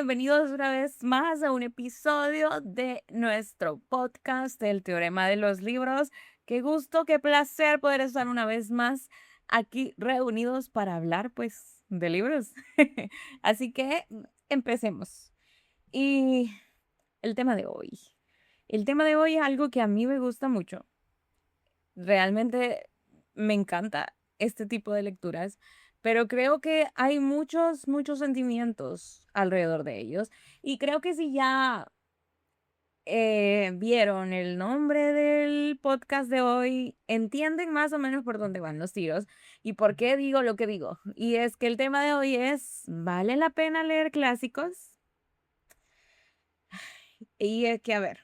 Bienvenidos una vez más a un episodio de nuestro podcast, El Teorema de los Libros. Qué gusto, qué placer poder estar una vez más aquí reunidos para hablar, pues, de libros. Así que empecemos. Y el tema de hoy. El tema de hoy es algo que a mí me gusta mucho. Realmente me encanta este tipo de lecturas, pero creo que hay muchos sentimientos alrededor de ellos. Y creo que si ya vieron el nombre del podcast de hoy, entienden más o menos por dónde van los tiros y por qué digo lo que digo. Y es que el tema de hoy es, ¿vale la pena leer clásicos? Y es que, a ver.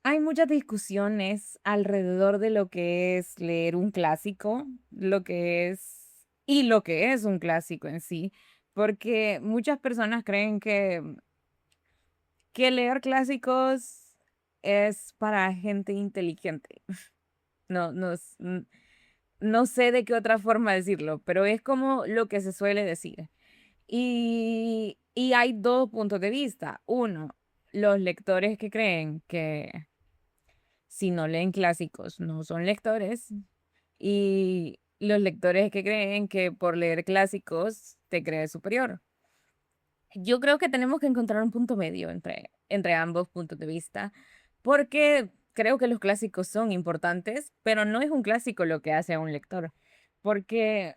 Hay muchas discusiones alrededor de lo que es leer un clásico, lo que es y lo que es un clásico en sí, porque muchas personas creen que leer clásicos es para gente inteligente. No, no sé de qué otra forma decirlo, pero es como lo que se suele decir. Y hay dos puntos de vista. Uno, los lectores que creen que si no leen clásicos, no son lectores. Y los lectores que creen que por leer clásicos te crees superior. Yo creo que tenemos que encontrar un punto medio entre ambos puntos de vista, porque creo que los clásicos son importantes, pero no es un clásico lo que hace a un lector, porque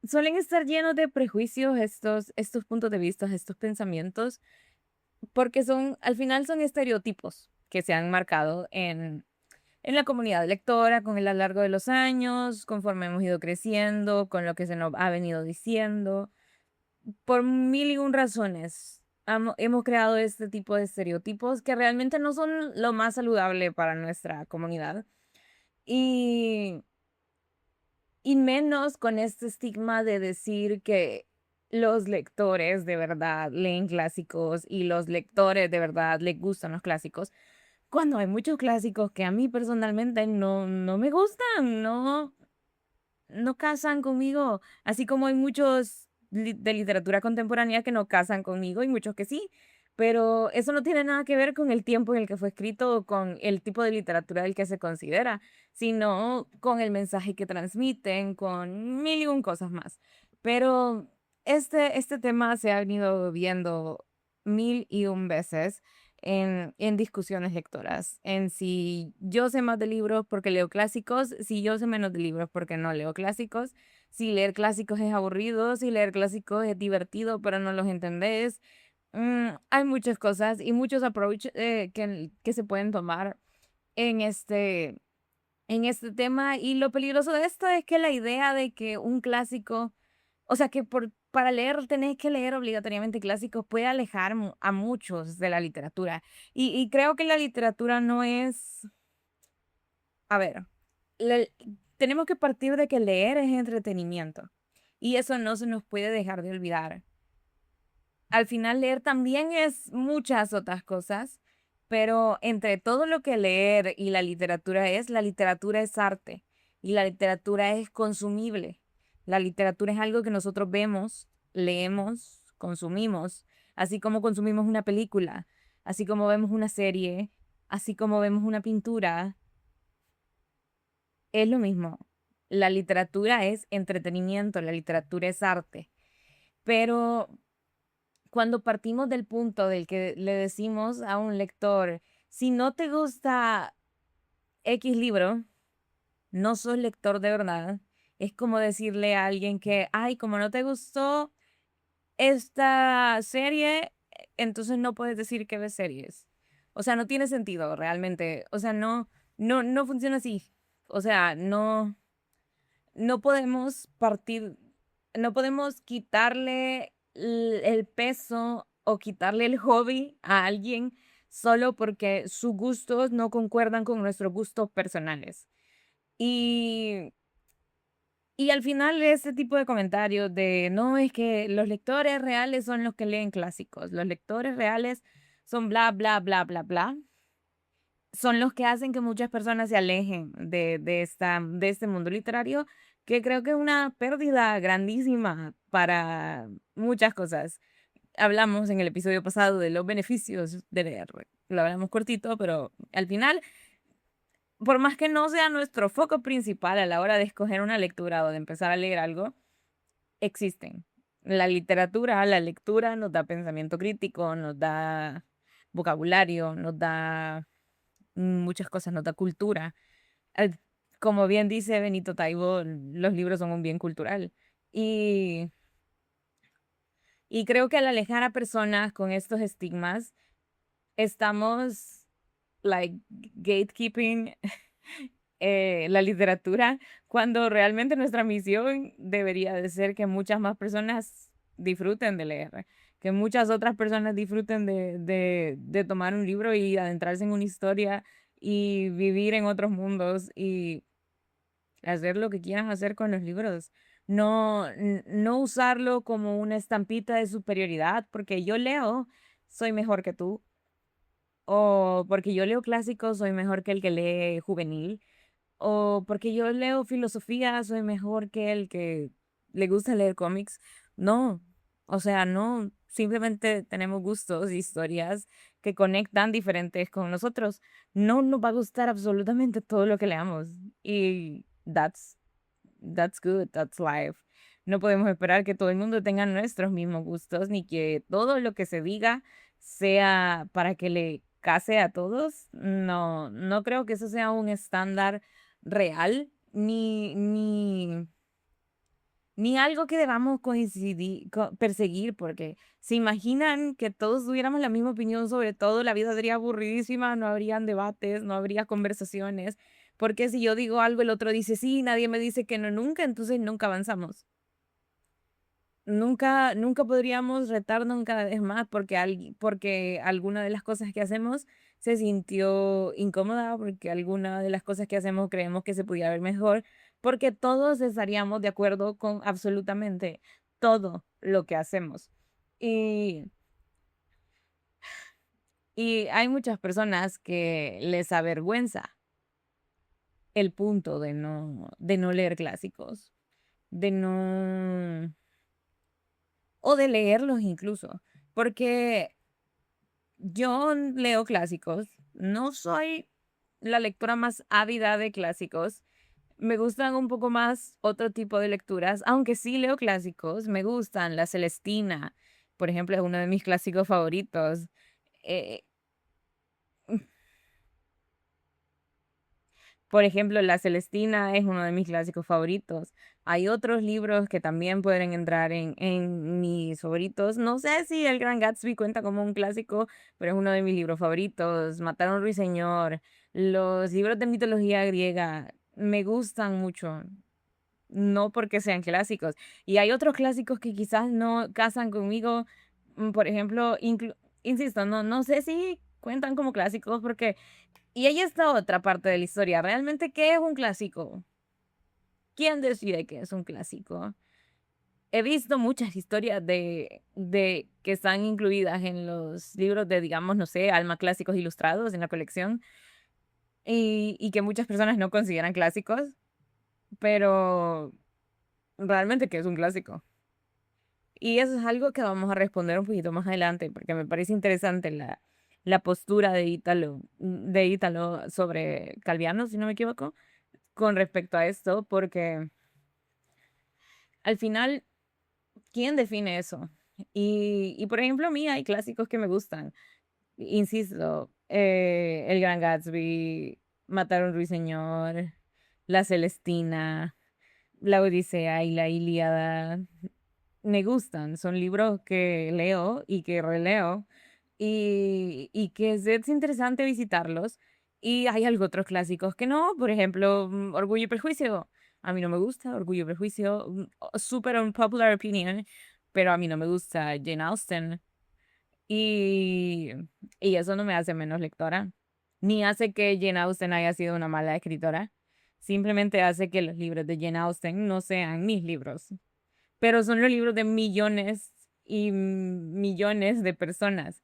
suelen estar llenos de prejuicios estos puntos de vista, estos pensamientos, porque al final son estereotipos que se han marcado en la comunidad lectora, con el a lo largo de los años, conforme hemos ido creciendo, con lo que se nos ha venido diciendo, por mil y un razones. Hemos creado este tipo de estereotipos que realmente no son lo más saludable para nuestra comunidad. Y, y menos con este estigma de decir que los lectores de verdad leen clásicos y los lectores de verdad les gustan los clásicos. Cuando hay muchos clásicos que a mí personalmente no me gustan, no casan conmigo, así como hay muchos de literatura contemporánea que no casan conmigo y muchos que sí, pero eso no tiene nada que ver con el tiempo en el que fue escrito o con el tipo de literatura del que se considera, sino con el mensaje que transmiten, con mil y un cosas más. Pero este tema se ha venido viendo mil y un veces en discusiones lectoras, en si yo sé más de libros porque leo clásicos, si yo sé menos de libros porque no leo clásicos, si leer clásicos es aburrido, si leer clásicos es divertido pero no los entendés. Hay muchas cosas y muchos approaches que se pueden tomar en este tema y lo peligroso de esto es que la idea de que un clásico, o sea, que para leer tenés que leer obligatoriamente clásicos, puede alejar a muchos de la literatura. Y creo que la literatura no es, a ver, le- tenemos que partir de que leer es entretenimiento y eso no se nos puede dejar de olvidar. Al final leer también es muchas otras cosas, pero entre todo lo que leer y la literatura es arte y la literatura es consumible. La literatura es algo que nosotros vemos, leemos, consumimos, así como consumimos una película, así como vemos una serie, así como vemos una pintura, es lo mismo. La literatura es entretenimiento, la literatura es arte, pero cuando partimos del punto del que le decimos a un lector, si no te gusta X libro, no sos lector de verdad, es como decirle a alguien que, ay, como no te gustó esta serie, entonces no puedes decir que ves series. O sea, no tiene sentido realmente. O sea, no funciona así. O sea, no podemos partir, no podemos quitarle el peso o quitarle el hobby a alguien solo porque sus gustos no concuerdan con nuestros gustos personales. Y, y al final este tipo de comentarios de, no, es que los lectores reales son los que leen clásicos, los lectores reales son bla, bla, bla, bla, bla, son los que hacen que muchas personas se alejen de este mundo literario que creo que es una pérdida grandísima para muchas cosas. Hablamos en el episodio pasado de los beneficios de leer. Lo hablamos cortito, pero al final, por más que no sea nuestro foco principal a la hora de escoger una lectura o de empezar a leer algo, existen. La lectura nos da pensamiento crítico, nos da vocabulario, nos da muchas cosas, nos da cultura. Eh, Como bien dice Benito Taibo, los libros son un bien cultural. Y, y creo que al alejar a personas con estos estigmas, estamos, like, gatekeeping la literatura, cuando realmente nuestra misión debería de ser que muchas más personas disfruten de leer, que muchas otras personas disfruten de tomar un libro y adentrarse en una historia y vivir en otros mundos y hacer lo que quieran hacer con los libros. No, no usarlo como una estampita de superioridad, porque yo leo, soy mejor que tú, o porque yo leo clásicos, soy mejor que el que lee juvenil, o porque yo leo filosofía, soy mejor que el que le gusta leer cómics. No, o sea, no, simplemente tenemos gustos, historias que conectan diferentes con nosotros. No nos va a gustar absolutamente todo lo que leamos. Y that's good, that's life. No podemos esperar que todo el mundo tenga nuestros mismos gustos, ni que todo lo que se diga sea para que le case a todos. No, no creo que eso sea un estándar real, ni algo que debamos perseguir, porque se imaginan que todos tuviéramos la misma opinión sobre todo, la vida sería aburridísima, no habrían debates, no habría conversaciones, porque si yo digo algo, el otro dice sí, nadie me dice que no nunca, entonces nunca avanzamos. Nunca podríamos retarnos cada vez más porque, porque alguna de las cosas que hacemos se sintió incómoda, porque alguna de las cosas que hacemos creemos que se podía ver mejor, porque todos estaríamos de acuerdo con absolutamente todo lo que hacemos. Y, y hay muchas personas que les avergüenza el punto de no leer clásicos, de no, o de leerlos incluso, porque yo leo clásicos, no soy la lectora más ávida de clásicos. Me gustan un poco más otro tipo de lecturas, aunque sí leo clásicos, me gustan. La Celestina, por ejemplo, es uno de mis clásicos favoritos. Eh, Por ejemplo, La Celestina es uno de mis clásicos favoritos. Hay otros libros que también pueden entrar en mis favoritos. No sé si El Gran Gatsby cuenta como un clásico, pero es uno de mis libros favoritos. Matar a un ruiseñor, los libros de mitología griega me gustan mucho, no porque sean clásicos. Y hay otros clásicos que quizás no casan conmigo. Por ejemplo, insisto, no sé si cuentan como clásicos porque y ahí está otra parte de la historia. ¿Realmente qué es un clásico? ¿Quién decide qué es un clásico? He visto muchas historias de que están incluidas en los libros de, digamos, no sé, Alma Clásicos Ilustrados en la colección y que muchas personas no consideran clásicos, pero realmente qué es un clásico. Y eso es algo que vamos a responder un poquito más adelante, porque me parece interesante la postura de Ítalo sobre Calviano, si no me equivoco, con respecto a esto, porque al final, ¿quién define eso? Y por ejemplo, a mí hay clásicos que me gustan. Insisto, El Gran Gatsby, Matar a un ruiseñor, La Celestina, La Odisea y la Ilíada. Me gustan, son libros que leo y que releo y que es interesante visitarlos. Y hay algo otros clásicos que no, por ejemplo, Orgullo y Prejuicio. A mí no me gusta Orgullo y Prejuicio, super unpopular opinion, pero a mí no me gusta Jane Austen. Y, y eso no me hace menos lectora, ni hace que Jane Austen haya sido una mala escritora. Simplemente hace que los libros de Jane Austen no sean mis libros, pero son los libros de millones y millones de personas.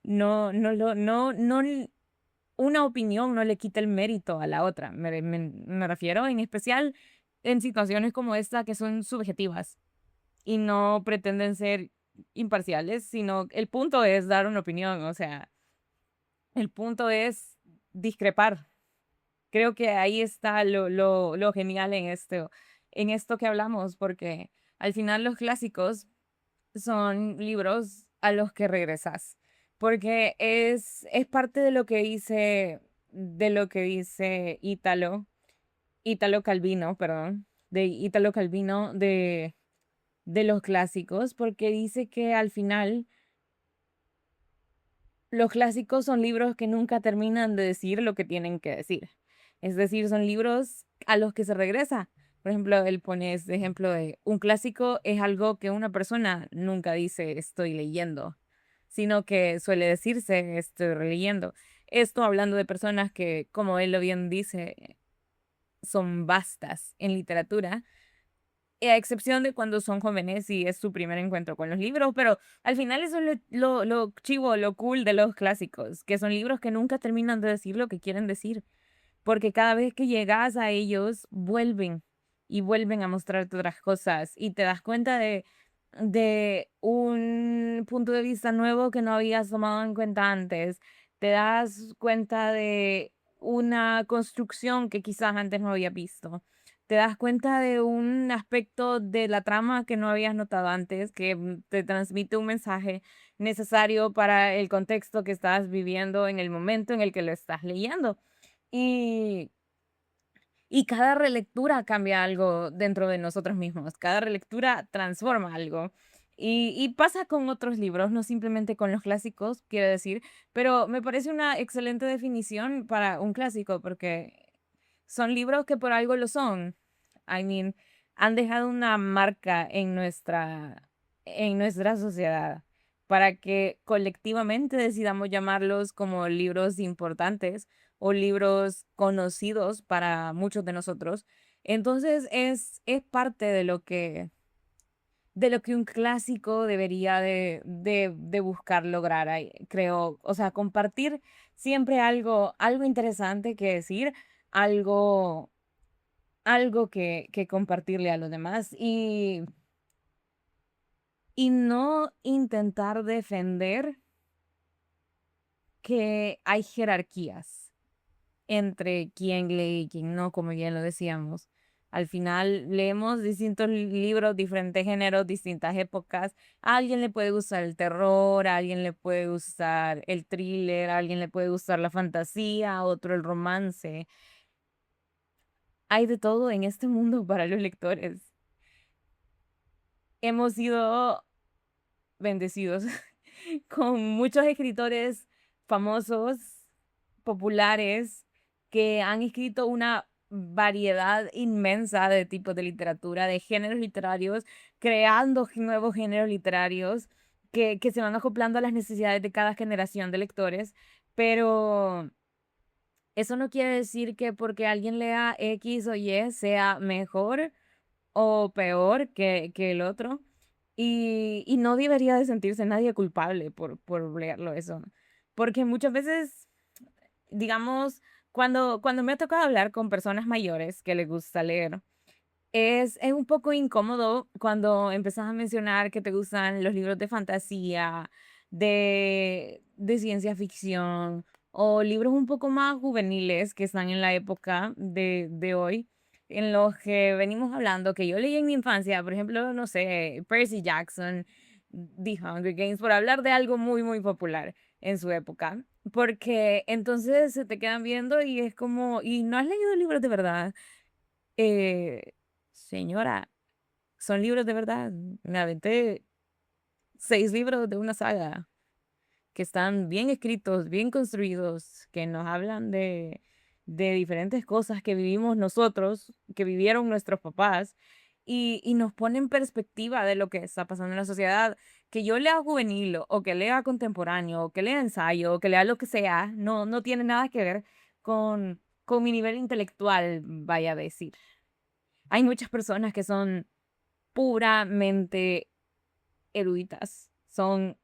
No, una opinión no le quita el mérito a la otra. Me refiero en especial en situaciones como esta que son subjetivas y no pretenden ser imparciales, sino el punto es dar una opinión, o sea, el punto es discrepar. Creo que ahí está lo genial en esto que hablamos, porque al final los clásicos son libros a los que regresas, porque es parte de lo que dice Ítalo Calvino, perdón, de Ítalo Calvino de los clásicos, porque dice que al final los clásicos son libros que nunca terminan de decir lo que tienen que decir. Es decir, son libros a los que se regresa. Por ejemplo, él pone este ejemplo de un clásico es algo que una persona nunca dice estoy leyendo, sino que suele decirse estoy releyendo. Esto hablando de personas que, como él lo bien dice, son vastas en literatura, a excepción de cuando son jóvenes y es su primer encuentro con los libros, pero al final eso es lo chivo, lo cool de los clásicos, que son libros que nunca terminan de decir lo que quieren decir, porque cada vez que llegas a ellos, vuelven y vuelven a mostrarte otras cosas y te das cuenta de un punto de vista nuevo que no habías tomado en cuenta antes, te das cuenta de una construcción que quizás antes no había visto. Te das cuenta de un aspecto de la trama que no habías notado antes, que te transmite un mensaje necesario para el contexto que estás viviendo en el momento en el que lo estás leyendo. Y, y cada relectura cambia algo dentro de nosotros mismos, cada relectura transforma algo. Y pasa con otros libros, no simplemente con los clásicos, quiero decir, pero me parece una excelente definición para un clásico, porque son libros que por algo lo son. I mean, han dejado una marca en nuestra sociedad para que colectivamente decidamos llamarlos como libros importantes o libros conocidos para muchos de nosotros. Entonces es parte de lo que un clásico debería de buscar lograr, creo. O sea, compartir siempre algo interesante que decir, algo, algo que compartirle a los demás y no intentar defender que hay jerarquías entre quién lee y quién no, como bien lo decíamos. Al final leemos distintos libros, diferentes géneros, distintas épocas. A alguien le puede gustar el terror, a alguien le puede gustar el thriller, a alguien le puede gustar la fantasía, a otro el romance. Hay de todo en este mundo para los lectores. Hemos sido bendecidos con muchos escritores famosos, populares, que han escrito una variedad inmensa de tipos de literatura, de géneros literarios, creando nuevos géneros literarios que se van acoplando a las necesidades de cada generación de lectores, pero eso no quiere decir que porque alguien lea X o Y sea mejor o peor que el otro. Y no debería de sentirse nadie culpable por leerlo eso. Porque muchas veces, digamos, cuando me ha tocado hablar con personas mayores que les gusta leer, es un poco incómodo cuando empezás a mencionar que te gustan los libros de fantasía, de ciencia ficción o libros un poco más juveniles que están en la época de hoy, en los que venimos hablando, que yo leí en mi infancia, por ejemplo, no sé, Percy Jackson, The Hunger Games, por hablar de algo muy, muy popular en su época. Porque entonces se te quedan viendo y es como, ¿y no has leído libros de verdad? Eh, Señora, son libros de verdad. Me aventé 6 libros de una saga que están bien escritos, bien construidos, que nos hablan de diferentes cosas que vivimos nosotros, que vivieron nuestros papás, y nos ponen en perspectiva de lo que está pasando en la sociedad. Que yo lea juvenil o que lea contemporáneo, o que lea ensayo, o que lea lo que sea, no tiene nada que ver con mi nivel intelectual, vaya a decir. Hay muchas personas que son puramente eruditas, son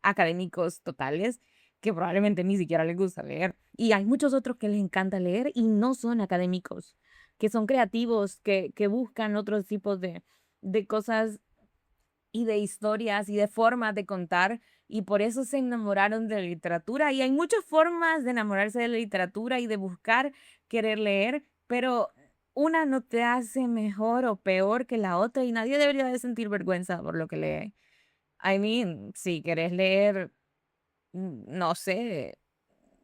académicos totales que probablemente ni siquiera les gusta leer. Y hay muchos otros que les encanta leer y no son académicos, que son creativos, que buscan otros tipos de cosas y de historias y de formas de contar y por eso se enamoraron de la literatura. Y hay muchas formas de enamorarse de la literatura y de buscar querer leer, pero una no te hace mejor o peor que la otra y nadie debería de sentir vergüenza por lo que lee. I mean, si querés leer, no sé,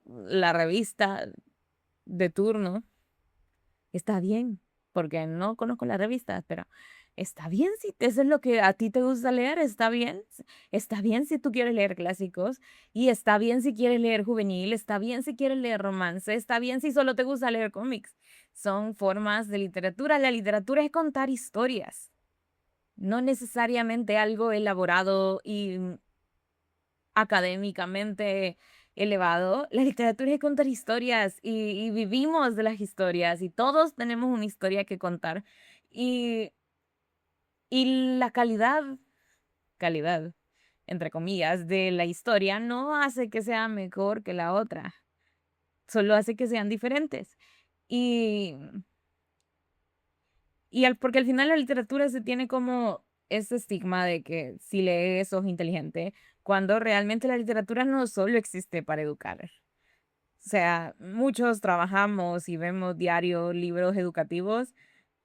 la revista de turno, está bien, porque no conozco las revistas, pero está bien si eso es lo que a ti te gusta leer, está bien. Está bien si tú quieres leer clásicos y está bien si quieres leer juvenil, está bien si quieres leer romance, está bien si solo te gusta leer cómics. Son formas de literatura. La literatura es contar historias, no necesariamente algo elaborado y académicamente elevado. La literatura es contar historias y vivimos de las historias y todos tenemos una historia que contar. Y, y la calidad, entre comillas, de la historia no hace que sea mejor que la otra, solo hace que sean diferentes. Y, porque al final la literatura se tiene como ese estigma de que si lees sos inteligente, cuando realmente la literatura no solo existe para educar. O sea, muchos trabajamos y vemos diario libros educativos,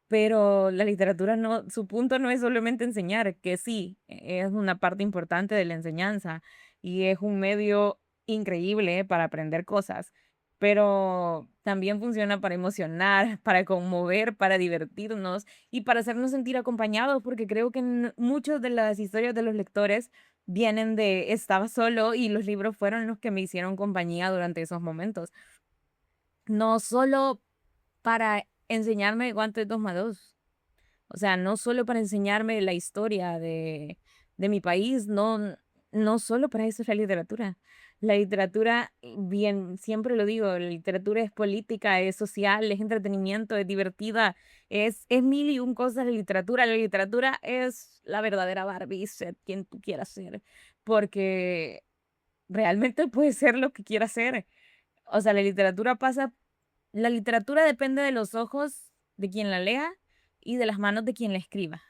pero la literatura no, su punto no es solamente enseñar, que sí, es una parte importante de la enseñanza y es un medio increíble para aprender cosas, pero también funciona para emocionar, para conmover, para divertirnos y para hacernos sentir acompañados, porque creo que muchas de las historias de los lectores vienen de estaba solo y los libros fueron los que me hicieron compañía durante esos momentos. No solo para enseñarme cuánto es 2 más 2. O sea, no solo para enseñarme la historia de mi país, no, no solo para eso es la literatura. La literatura, bien, siempre lo digo, la literatura es política, es social, es entretenimiento, es divertida, es mil y un cosas la literatura. La literatura es la verdadera Barbie, sé quien tú quieras ser, porque realmente puede ser lo que quieras ser. O sea, la literatura depende de los ojos de quien la lea y de las manos de quien la escriba.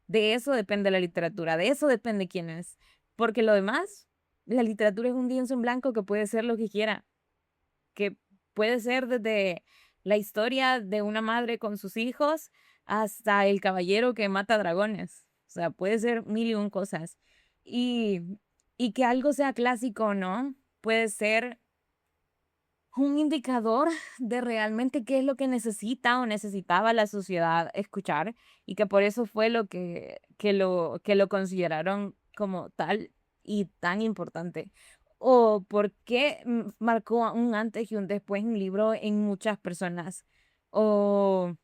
De eso depende la literatura, de eso depende quién es. Porque lo demás, la literatura es un lienzo en blanco que puede ser lo que quiera, que puede ser desde la historia de una madre con sus hijos hasta el caballero que mata dragones. O sea, puede ser mil y un cosas. Y, y que algo sea clásico o no, puede ser un indicador de realmente qué es lo que necesita o necesitaba la sociedad escuchar y que por eso fue lo que lo consideraron como tal y tan importante. O por qué marcó un antes y un después un libro en muchas personas. O,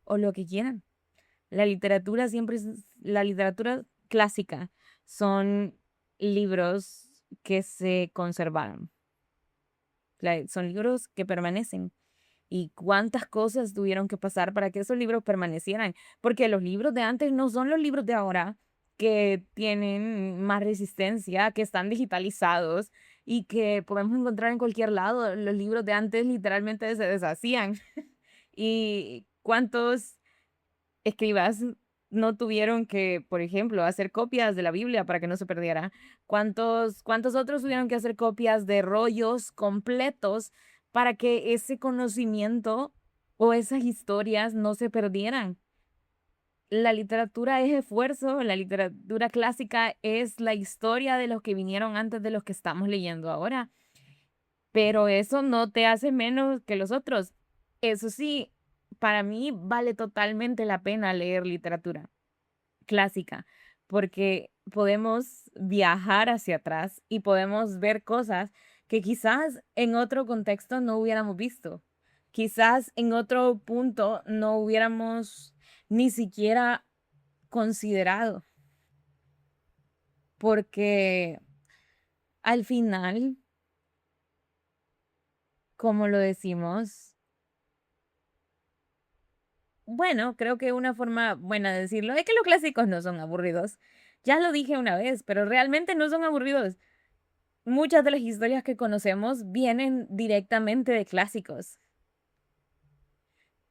o lo que quieran. La literatura clásica son libros que se conservaron. Son libros que permanecen. ¿Y cuántas cosas tuvieron que pasar para que esos libros permanecieran? Porque los libros de antes no son los libros de ahora, que tienen más resistencia, que están digitalizados y que podemos encontrar en cualquier lado. Los libros de antes literalmente se deshacían. ¿Y cuántos escribas no tuvieron que, por ejemplo, hacer copias de la Biblia para que no se perdiera? ¿Cuántos otros tuvieron que hacer copias de rollos completos para que ese conocimiento o esas historias no se perdieran? La literatura es esfuerzo, la literatura clásica es la historia de los que vinieron antes de los que estamos leyendo ahora, pero eso no te hace menos que los otros. Eso sí, para mí vale totalmente la pena leer literatura clásica, porque podemos viajar hacia atrás y podemos ver cosas que quizás en otro contexto no hubiéramos visto. Quizás en otro punto no hubiéramos ni siquiera considerado, porque al final, como lo decimos, bueno, creo que una forma buena de decirlo es que los clásicos no son aburridos. Ya lo dije una vez, pero realmente no son aburridos. Muchas de las historias que conocemos vienen directamente de clásicos.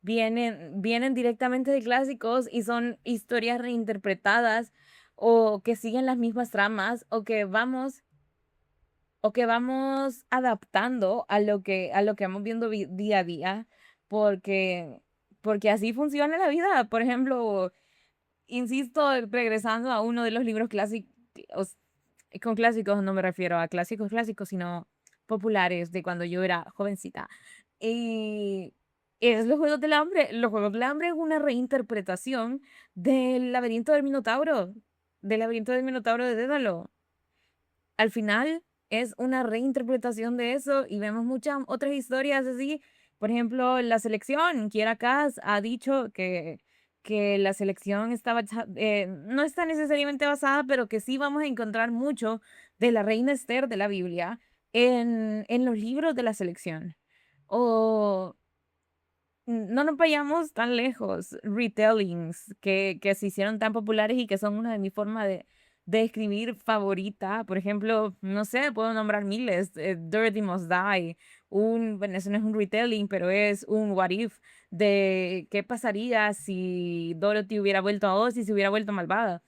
vienen directamente de clásicos y son historias reinterpretadas o que siguen las mismas tramas o que vamos adaptando a lo que vamos viendo día a día, porque, porque así funciona la vida. Por ejemplo, insisto, regresando a uno de los libros clásicos, con clásicos no me refiero a clásicos clásicos, sino populares de cuando yo era jovencita. Y es Los Juegos del Hambre. Los Juegos del Hambre es una reinterpretación del laberinto del Minotauro de Dédalo. Al final es una reinterpretación de eso y vemos muchas otras historias así. Por ejemplo, la selección, Kiera Cass ha dicho que la selección no está necesariamente basada, pero que sí vamos a encontrar mucho de la reina Esther de la Biblia en los libros de la selección. O no nos vayamos tan lejos, retellings que se hicieron tan populares y que son una de mis formas de escribir favorita. Por ejemplo, no sé, puedo nombrar miles. Dorothy Must Die, bueno, eso no es un retelling, pero es un what if de qué pasaría si Dorothy hubiera vuelto a Oz y se hubiera vuelto malvada.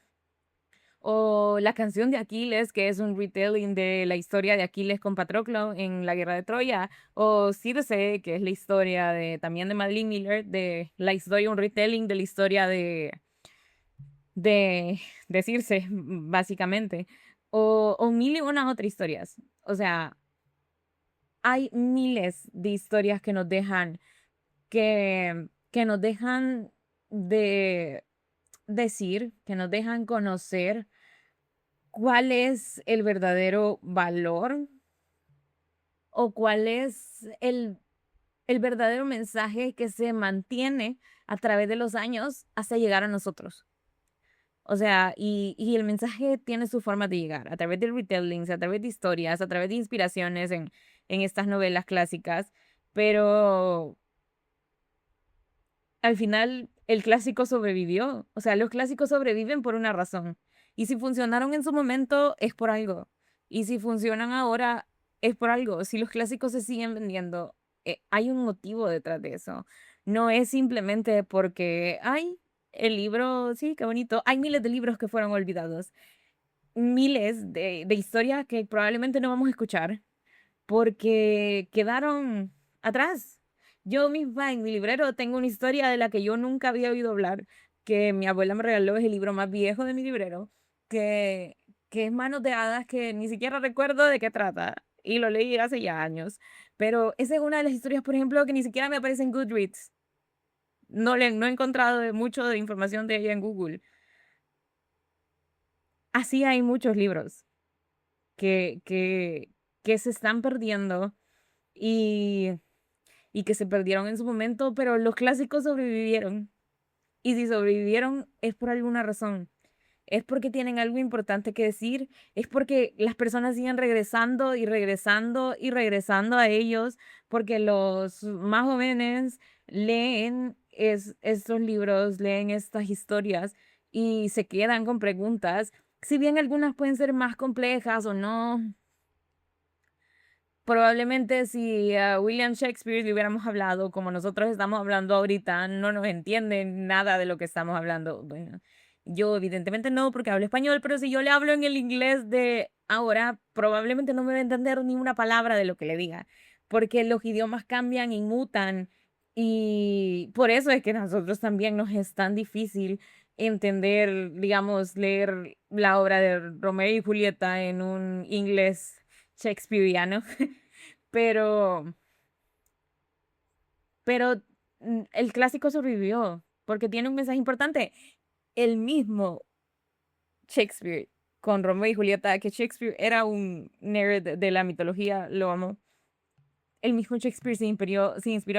O la canción de Aquiles, que es un retelling de la historia de Aquiles con Patroclo en la guerra de Troya. O Circe, que es la historia también de Madeline Miller, de la historia, un retelling de la historia de, de Circe, básicamente. O mil y unas otras historias. O sea, hay miles de historias que nos dejan de decir, que nos dejan conocer cuál es el verdadero valor o cuál es el verdadero mensaje que se mantiene a través de los años hasta llegar a nosotros. O sea, y el mensaje tiene su forma de llegar, a través de retellings, a través de historias, a través de inspiraciones en estas novelas clásicas, pero al final el clásico sobrevivió. O sea, los clásicos sobreviven por una razón. Y si funcionaron en su momento, es por algo. Y si funcionan ahora, es por algo. Si los clásicos se siguen vendiendo, hay un motivo detrás de eso. No es simplemente porque, ay, el libro, sí, qué bonito. Hay miles de libros que fueron olvidados. Miles de historias que probablemente no vamos a escuchar porque quedaron atrás. Yo misma en mi librero tengo una historia de la que yo nunca había oído hablar, que mi abuela me regaló, es el libro más viejo de mi librero, que, que es Manos de Hadas, que ni siquiera recuerdo de qué trata, y lo leí hace ya años. Pero esa es una de las historias, por ejemplo, que ni siquiera me aparece en Goodreads. No he encontrado mucho de información de ella en Google. Así hay muchos libros que, que, que se están perdiendo y que se perdieron en su momento, pero los clásicos sobrevivieron. Y si sobrevivieron es por alguna razón. Es porque tienen algo importante que decir, es porque las personas siguen regresando y regresando y regresando a ellos, porque los más jóvenes leen estos libros, leen estas historias y se quedan con preguntas. Si bien algunas pueden ser más complejas o no, probablemente si a William Shakespeare le hubiéramos hablado como nosotros estamos hablando ahorita, no nos entienden nada de lo que estamos hablando. Bueno, yo evidentemente no porque hablo español, pero si yo le hablo en el inglés de ahora, probablemente no me va a entender ni una palabra de lo que le diga, porque los idiomas cambian y mutan y por eso es que a nosotros también nos es tan difícil entender, digamos, leer la obra de Romeo y Julieta en un inglés shakespeariano. Pero, pero el clásico sobrevivió porque tiene un mensaje importante. El mismo Shakespeare con Romeo y Julieta, que Shakespeare era un nerd de la mitología, lo amo. El mismo Shakespeare se inspiró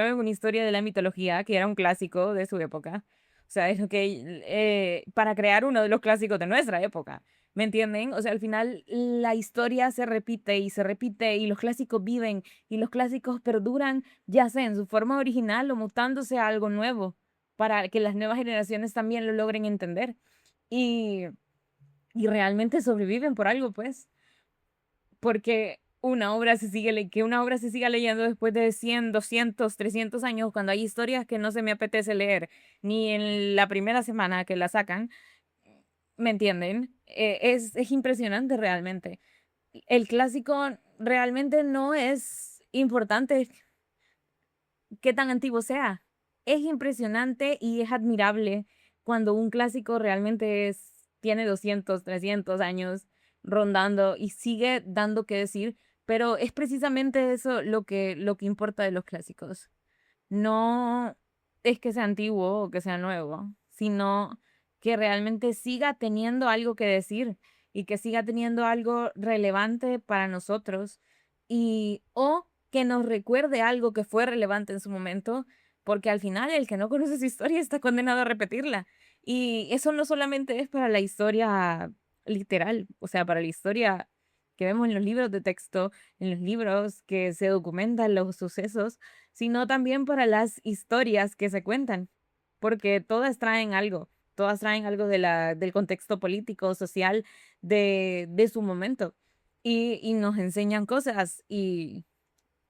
en una historia de la mitología que era un clásico de su época. O sea, es lo que para crear uno de los clásicos de nuestra época. ¿Me entienden? O sea, al final la historia se repite y los clásicos viven y los clásicos perduran, ya sea en su forma original o mutándose a algo nuevo, para que las nuevas generaciones también lo logren entender. Y, y realmente sobreviven por algo, pues, porque que una obra se siga leyendo después de 100, 200, 300 años, cuando hay historias que no se me apetece leer, ni en la primera semana que la sacan, ¿me entienden? Es impresionante realmente. El clásico realmente no es importante qué tan antiguo sea. Es impresionante y es admirable cuando un clásico realmente tiene 200, 300 años rondando y sigue dando que decir, pero es precisamente eso lo que importa de los clásicos. No es que sea antiguo o que sea nuevo, sino que realmente siga teniendo algo que decir y que siga teniendo algo relevante para nosotros y o que nos recuerde algo que fue relevante en su momento, porque al final el que no conoce su historia está condenado a repetirla. Y eso no solamente es para la historia literal, o sea, para la historia que vemos en los libros de texto, en los libros que se documentan los sucesos, sino también para las historias que se cuentan, porque todas traen algo del contexto político, social, de su momento, y nos enseñan cosas, y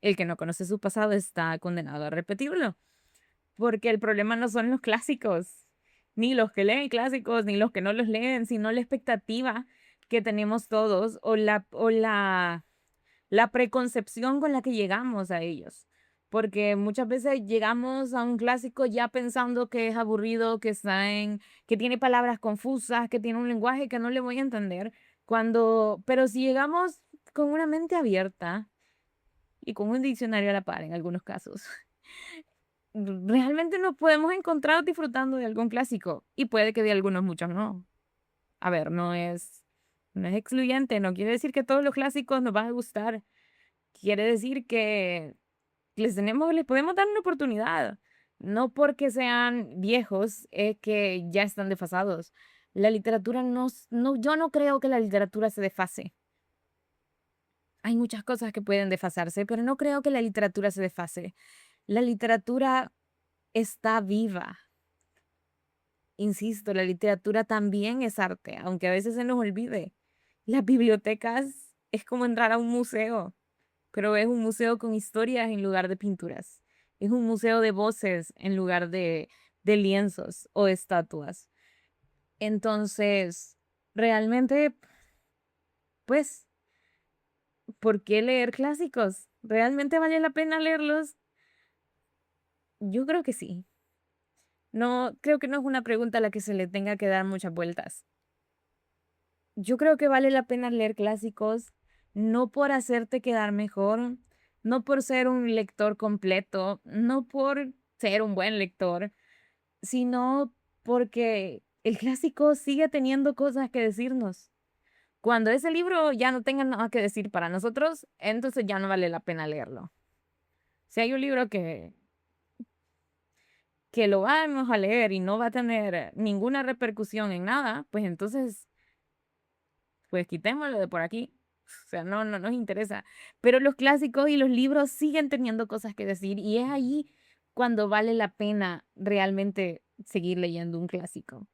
el que no conoce su pasado está condenado a repetirlo, porque el problema no son los clásicos, ni los que leen clásicos, ni los que no los leen, sino la expectativa que tenemos todos o la preconcepción con la que llegamos a ellos. Porque muchas veces llegamos a un clásico ya pensando que es aburrido, que tiene palabras confusas, que tiene un lenguaje que no le voy a entender. Pero si llegamos con una mente abierta y con un diccionario a la par en algunos casos, realmente nos podemos encontrar disfrutando de algún clásico. Y puede que de algunos muchos no. A ver, no es excluyente, no quiere decir que todos los clásicos nos van a gustar. Quiere decir que les podemos dar una oportunidad. No porque sean viejos, es que ya están desfasados. La literatura yo no creo que la literatura se desfase. Hay muchas cosas que pueden desfasarse, pero no creo que la literatura se desfase. La literatura está viva. Insisto, la literatura también es arte, aunque a veces se nos olvide. Las bibliotecas es como entrar a un museo, pero es un museo con historias en lugar de pinturas. Es un museo de voces en lugar de lienzos o estatuas. Entonces, realmente, pues, ¿por qué leer clásicos? ¿Realmente vale la pena leerlos? Yo creo que sí. No, creo que no es una pregunta a la que se le tenga que dar muchas vueltas. Yo creo que vale la pena leer clásicos, no por hacerte quedar mejor, no por ser un lector completo, no por ser un buen lector, sino porque el clásico sigue teniendo cosas que decirnos. Cuando ese libro ya no tenga nada que decir para nosotros, entonces ya no vale la pena leerlo. Si hay un libro que lo vamos a leer y no va a tener ninguna repercusión en nada, pues entonces pues quitémoslo de por aquí. O sea, no nos interesa. Pero los clásicos y los libros siguen teniendo cosas que decir y es ahí cuando vale la pena realmente seguir leyendo un clásico.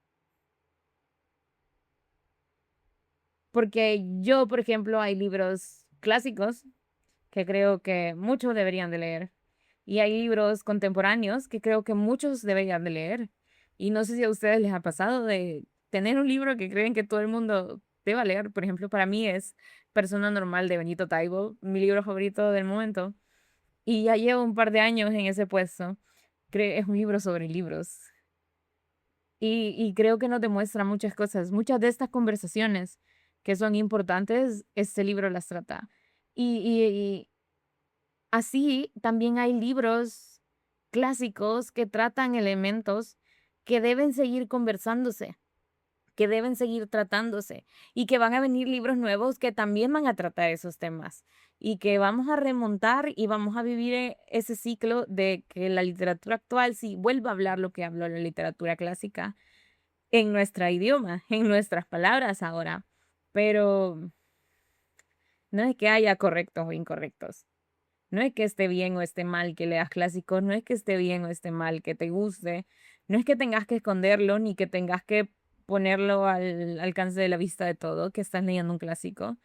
Porque yo, por ejemplo, hay libros clásicos que creo que muchos deberían de leer y hay libros contemporáneos que creo que muchos deberían de leer. Y no sé si a ustedes les ha pasado de tener un libro que creen que todo el mundo deba leer. Por ejemplo, para mí es Persona Normal de Benito Taibo, mi libro favorito del momento. Y ya llevo un par de años en ese puesto. Es un libro sobre libros. Y creo que nos demuestra muchas cosas. Muchas de estas conversaciones que son importantes, este libro las trata. Y así también hay libros clásicos que tratan elementos que deben seguir conversándose, que deben seguir tratándose y que van a venir libros nuevos que también van a tratar esos temas y que vamos a remontar y vamos a vivir ese ciclo de que la literatura actual sí vuelva a hablar lo que habló la literatura clásica en nuestro idioma, en nuestras palabras ahora, pero no es que haya correctos o incorrectos. No es que esté bien o esté mal que leas clásicos, no es que esté bien o esté mal que te guste, no es que tengas que esconderlo ni que tengas que ponerlo al alcance de la vista de todo, que estás leyendo un clásico.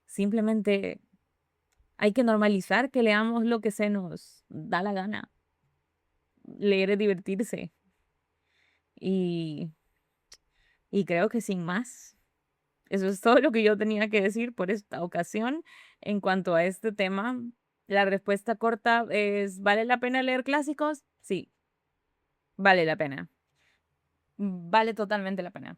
Simplemente Hay que normalizar que leamos lo que se nos da la gana. Leer es divertirse. Y, y creo que sin más, eso es todo lo que yo tenía que decir por esta ocasión en cuanto a este tema. La respuesta corta es, ¿vale la pena leer clásicos? Sí, vale la pena. Vale totalmente la pena.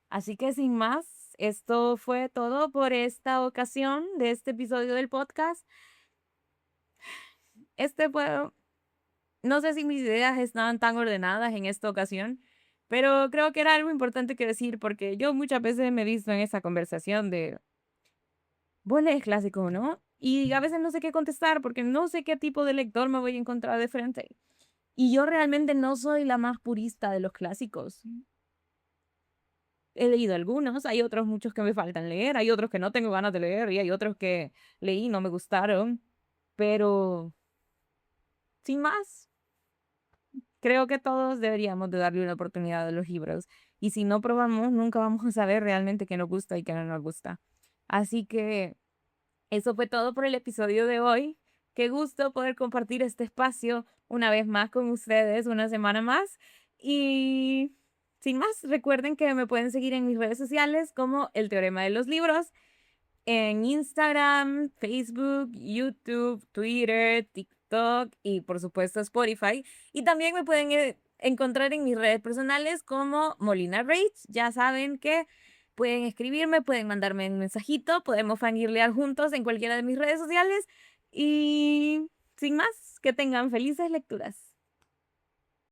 Así que sin más, esto fue todo por esta ocasión de este episodio del podcast. Este fue, no sé si mis ideas estaban tan ordenadas en esta ocasión, pero creo que era algo importante que decir porque yo muchas veces me he visto en esa conversación de, vos lees clásico, ¿no? Y a veces no sé qué contestar porque no sé qué tipo de lector me voy a encontrar de frente. Y yo realmente no soy la más purista de los clásicos. He leído algunos, hay otros muchos que me faltan leer, hay otros que no tengo ganas de leer y hay otros que leí y no me gustaron, pero sin más, creo que todos deberíamos de darle una oportunidad a los libros y si no probamos, nunca vamos a saber realmente qué nos gusta y qué no nos gusta. Así que eso fue todo por el episodio de hoy. Qué gusto poder compartir este espacio una vez más con ustedes, una semana más. Y sin más, recuerden que me pueden seguir en mis redes sociales como El Teorema de los Libros, en Instagram, Facebook, YouTube, Twitter, TikTok y por supuesto Spotify. Y también me pueden encontrar en mis redes personales como Molina Rage. Ya saben que pueden escribirme, pueden mandarme un mensajito, podemos fangirlear juntos en cualquiera de mis redes sociales. Y sin más, que tengan felices lecturas.